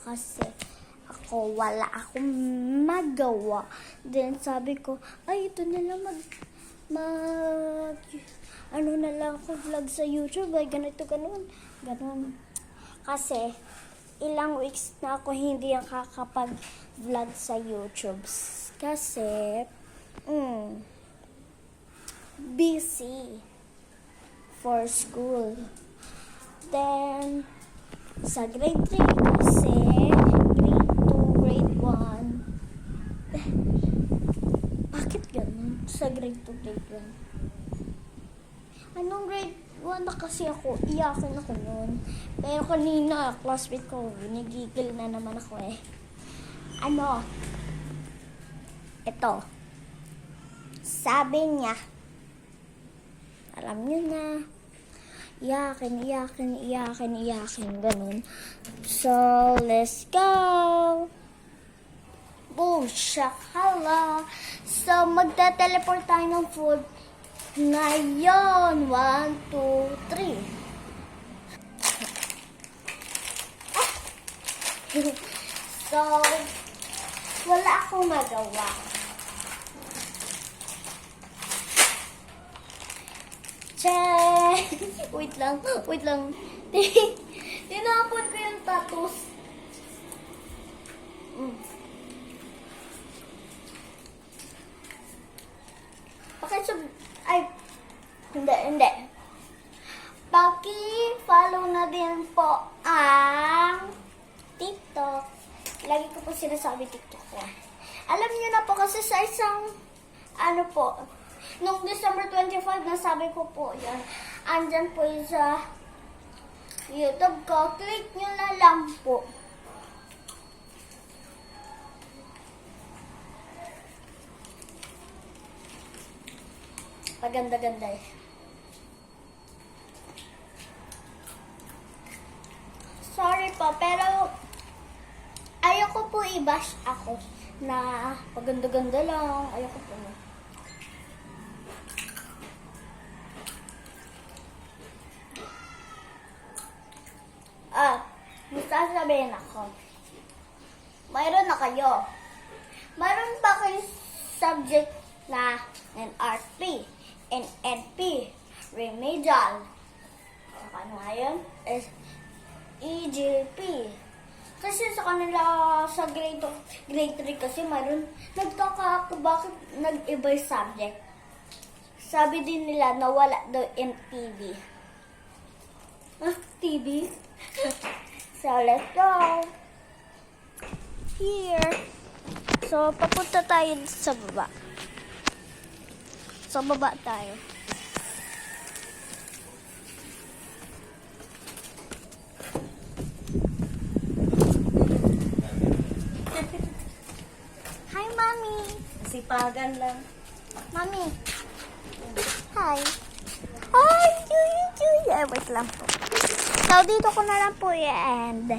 kasi wala akong magawa. Then sabi ko, ay ito na lang ano na lang ako vlog sa YouTube, ay ganito, ganon. Kasi, ilang weeks na ako hindi nakakapag-vlog sa YouTube. Kasi, busy for school. Then, sa grade 3 kasi, grade 2, grade 1. Bakit ganun? Sa grade 2, grade 1. Anong grade 1 na kasi ako, iyakin ako nun. Pero kanina, classmate ko, ginigigil na naman ako eh. Ito. Sabi niya, alam niyo na, iyakin, ganun. So, let's go! Boom, shakala! So, magta-teleport tayo ng food. Ngayon, 1, 2, 3. So, wala akong magawa. Check! Wait lang. Tinapon ko yung tattoos. Hindi. Paki-follow na din po ang TikTok. Lagi ko po sinasabi TikTok ko. Alam niyo na po kasi sa isang, nung December 25, nasabi ko po yan. Andyan po yung sa YouTube ko. Click nyo na lang po. Paganda-ganda eh. Sorry po, pero ayoko po i-bash ako na paganda-ganda lang. Ayoko po. May sasabihin ako. Mayroon na kayo. Mayroon pa kayo subject na NRP, NNP, remedial. Ano nga yun? EGP. Kasi sa kanila, sa grade 3 kasi mayroon, nagtaka ako bakit nag-iba yung subject. Sabi din nila na wala daw NTV. TV? So, let's go. Here. So, papunta tayo sa baba. Sa baba tayo. Hi, Mommy. Sipagan lang. Mommy. Hi. Hi. Wait lang po. So, dito ko na lang po i-end.